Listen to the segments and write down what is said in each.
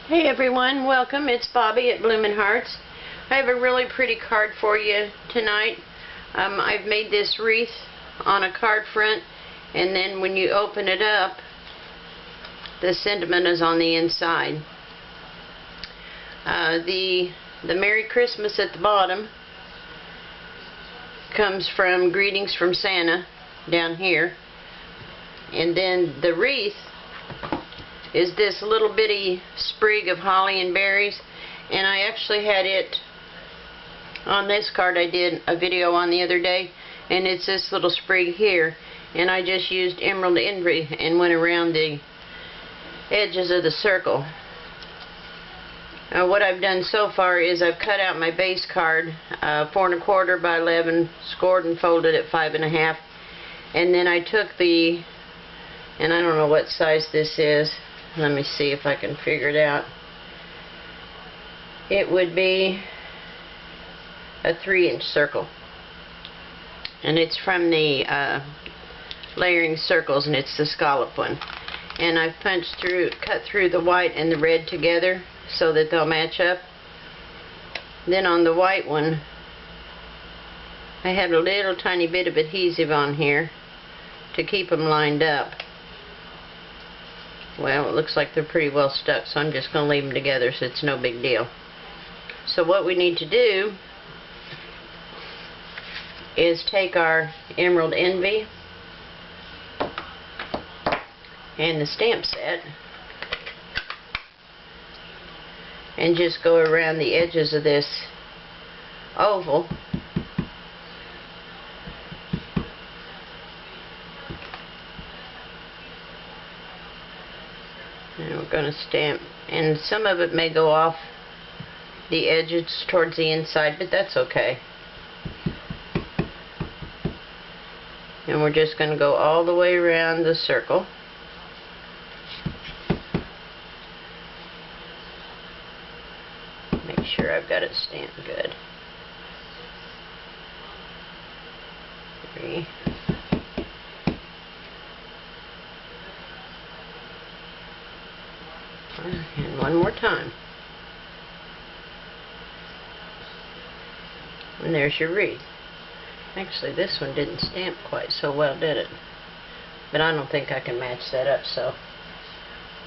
Hey everyone, welcome. It's Bobby at Bloomin' Hearts. I have a really pretty card for you tonight. I've made this wreath on a card front, and then when you open it up, the sentiment is on the inside. The Merry Christmas at the bottom comes from Greetings from Santa down here, and then the wreath is this little bitty sprig of holly and berries, and I actually had it on this card I did a video on the other day, and it's this little sprig here, and I just used Emerald Envy and went around the edges of the circle. What I've done so far is I've cut out my base card 4 1/4 by 11, scored and folded at 5 1/2, and then I took the, and I don't know what size this is. Let me see if I can figure it out. It would be a 3-inch circle, and it's from the layering circles, and it's the scallop one. And I've cut through the white and the red together so that they'll match up. Then on the white one, I had a little tiny bit of adhesive on here to keep them lined up. Well, it looks like they're pretty well stuck, so I'm just going to leave them together so it's no big deal. So what we need to do is take our Emerald Envy and the stamp set and just go around the edges of this oval. And we're going to stamp, and some of it may go off the edges towards the inside, but that's okay. And we're just going to go all the way around the circle. Make sure I've got it stamped good. 3. And one more time. And there's your wreath. Actually, this one didn't stamp quite so well, did it? But I don't think I can match that up, so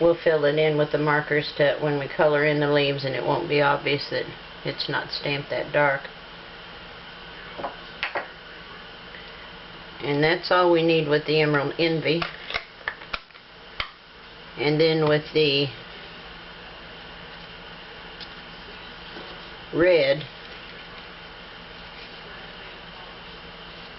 we'll fill it in with the markers to when we color in the leaves, and it won't be obvious that it's not stamped that dark. And that's all we need with the Emerald Envy. And then with the red,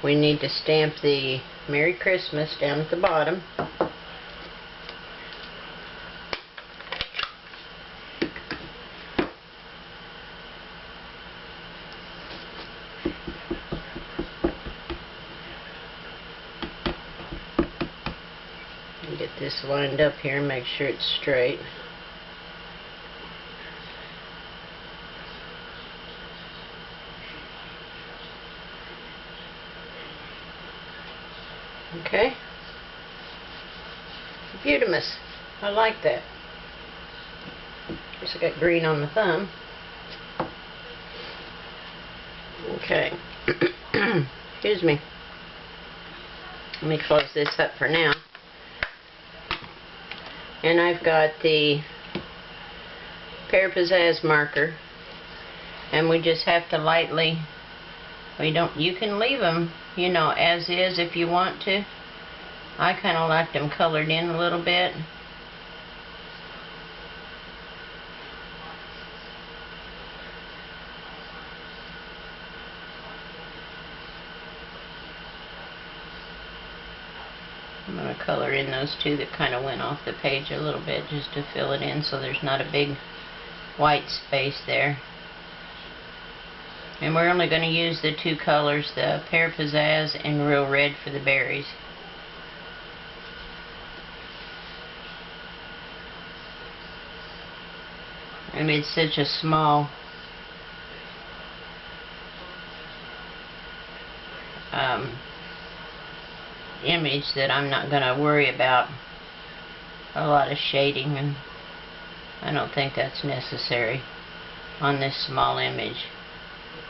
we need to stamp the Merry Christmas down at the bottom. And get this lined up here and make sure it's straight. Okay. Beautiful. I like that. Guess I got green on the thumb. Okay. Excuse me. Let me close this up for now. And I've got the Pear Pizzazz marker, and we just have to lightly, you can leave them, you know, as is if you want to. I kind of like them colored in a little bit. I'm going to color in those two that kind of went off the page a little bit just to fill it in so there's not a big white space there. And we're only going to use the two colors, the Pear Pizzazz and Real Red, for the berries. I mean, it's such a small image that I'm not going to worry about a lot of shading, and I don't think that's necessary on this small image.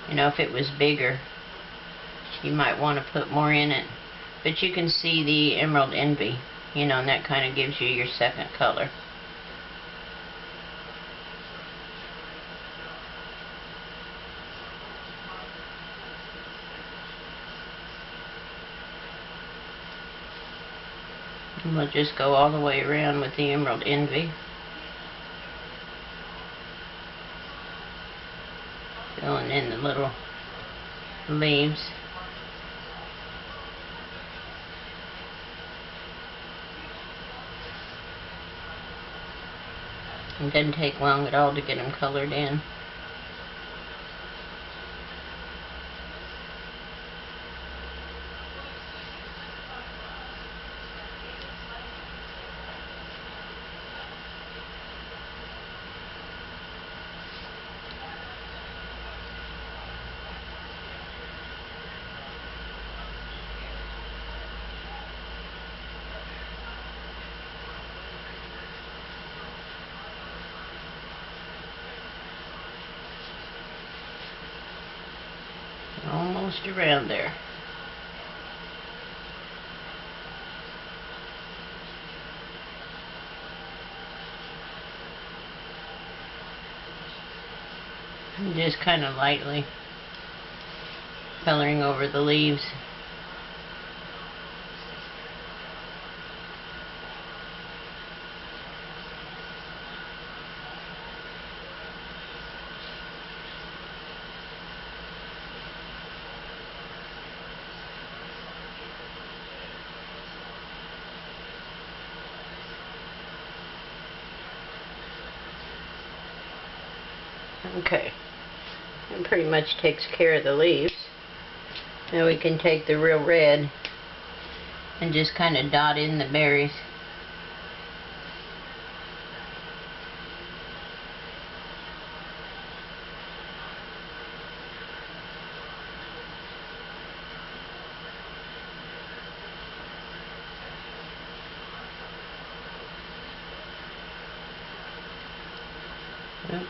You know, if it was bigger, you might want to put more in it. But you can see the Emerald Envy, you know, and that kind of gives you your second color. And we'll just go all the way around with the Emerald Envy. Filling in the little leaves. It doesn't take long at all to get them colored in. Almost around there. I'm just kind of lightly coloring over the leaves. Okay, that pretty much takes care of the leaves. Now we can take the real red and just kind of dot in the berries. Oops,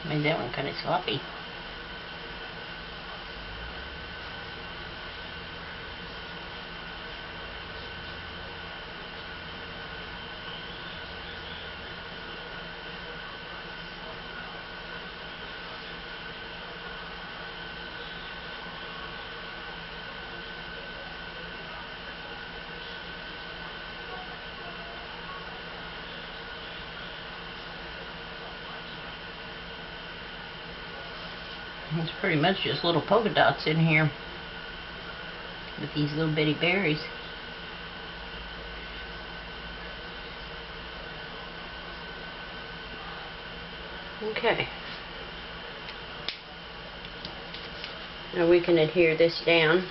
made that one kind of sloppy. It's pretty much just little polka dots in here with these little bitty berries. Okay. Now we can adhere this down.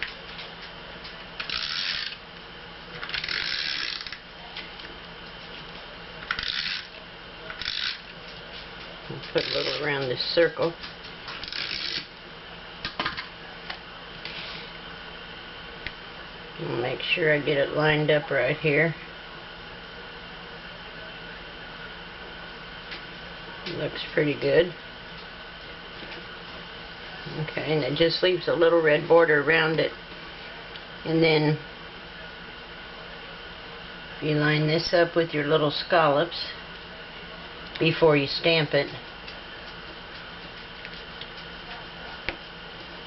And put a little around this circle. I'll make sure I get it lined up right here. Looks pretty good. Okay, and it just leaves a little red border around it. And then if you line this up with your little scallops before you stamp it,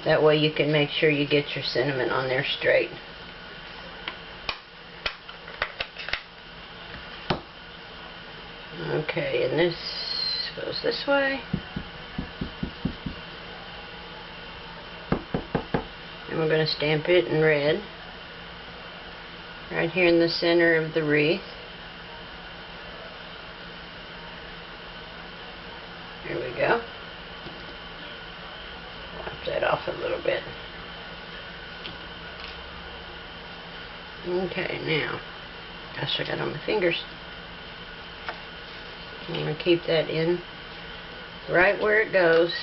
that way you can make sure you get your cinnamon on there straight. Okay, and this goes this way. And we're going to stamp it in red right here in the center of the wreath. There we go. Wipe that off a little bit. Okay, now, gosh, I got on my fingers. I'm going to keep that in right where it goes,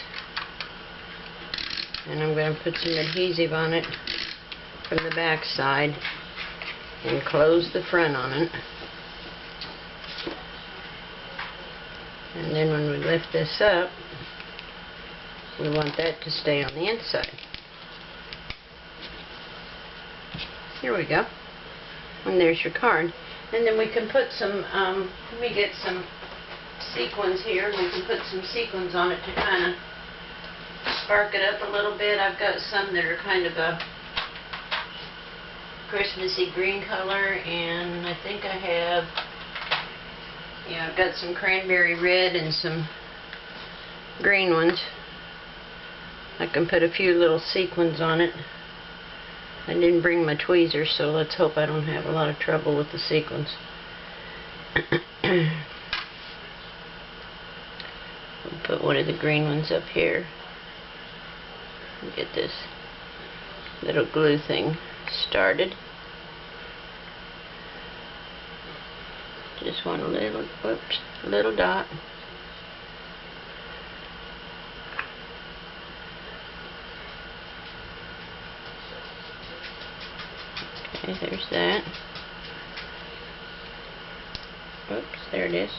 and I'm going to put some adhesive on it from the back side and close the front on it. And then when we lift this up, we want that to stay on the inside. Here we go. And there's your card. And then we can put some, let me get some sequins here. We can put some sequins on it to kind of spark it up a little bit. I've got some that are kind of a Christmassy green color, and I think I have, yeah, I've got some cranberry red and some green ones. I can put a few little sequins on it. I didn't bring my tweezers, so let's hope I don't have a lot of trouble with the sequins. We'll put one of the green ones up here. Get this little glue thing started. Just want a little, whoops, little dot. Okay, there's that. Oops, there it is.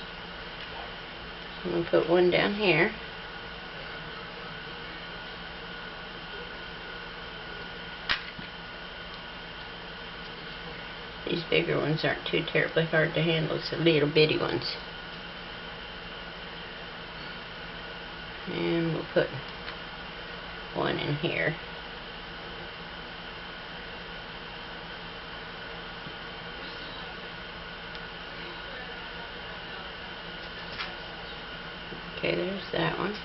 I'm going to put one down here. These bigger ones aren't too terribly hard to handle, it's the little bitty ones. And we'll put one in here. Okay, there's that one.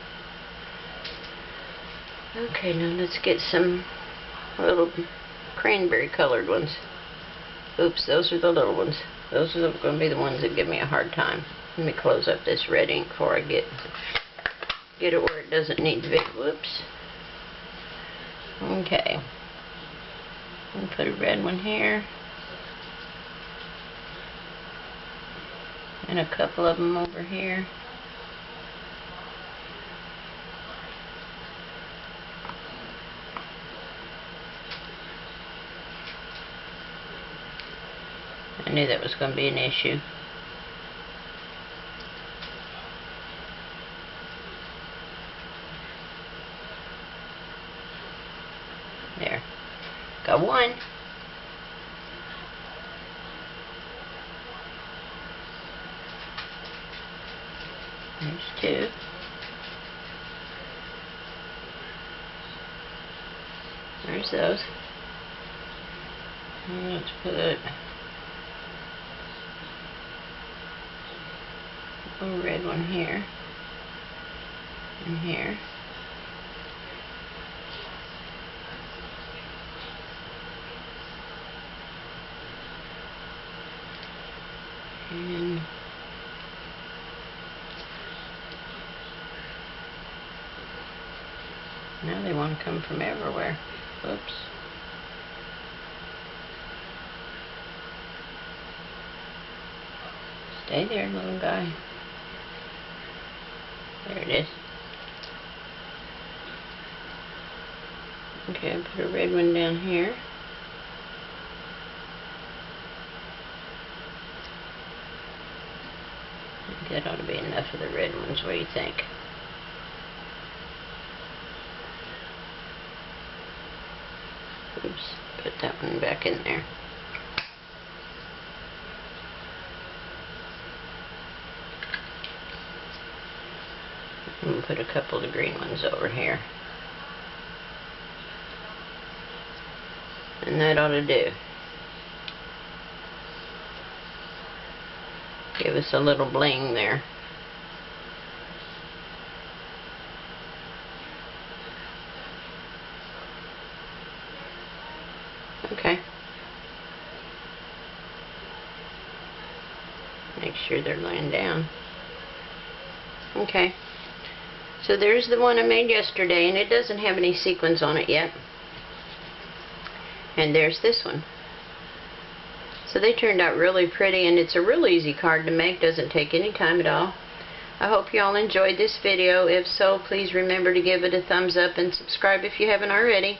Okay, now let's get some little cranberry colored ones. Oops, those are the little ones. Those are going to be the ones that give me a hard time. Let me close up this red ink before I get it where it doesn't need to be. Whoops. Okay. I'm going to put a red one here. And a couple of them over here. I knew that was going to be an issue. There. Got one. There's two. There's those. Let's put a red one here and here. And now they want to come from everywhere. Oops. Stay there, little guy. There it is. Okay, I put a red one down here. I think that ought to be enough of the red ones. What do you think? Oops, put that one back in there. And put a couple of the green ones over here. And that ought to do. Give us a little bling there. Okay. Make sure they're laying down. Okay. So there's the one I made yesterday, and it doesn't have any sequins on it yet. And there's this one. So they turned out really pretty, and it's a real easy card to make. Doesn't take any time at all. I hope you all enjoyed this video. If so, please remember to give it a thumbs up and subscribe if you haven't already.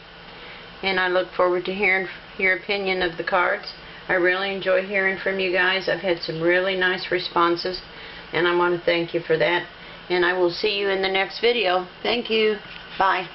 And I look forward to hearing your opinion of the cards. I really enjoy hearing from you guys. I've had some really nice responses, and I want to thank you for that. And I will see you in the next video. Thank you. Bye.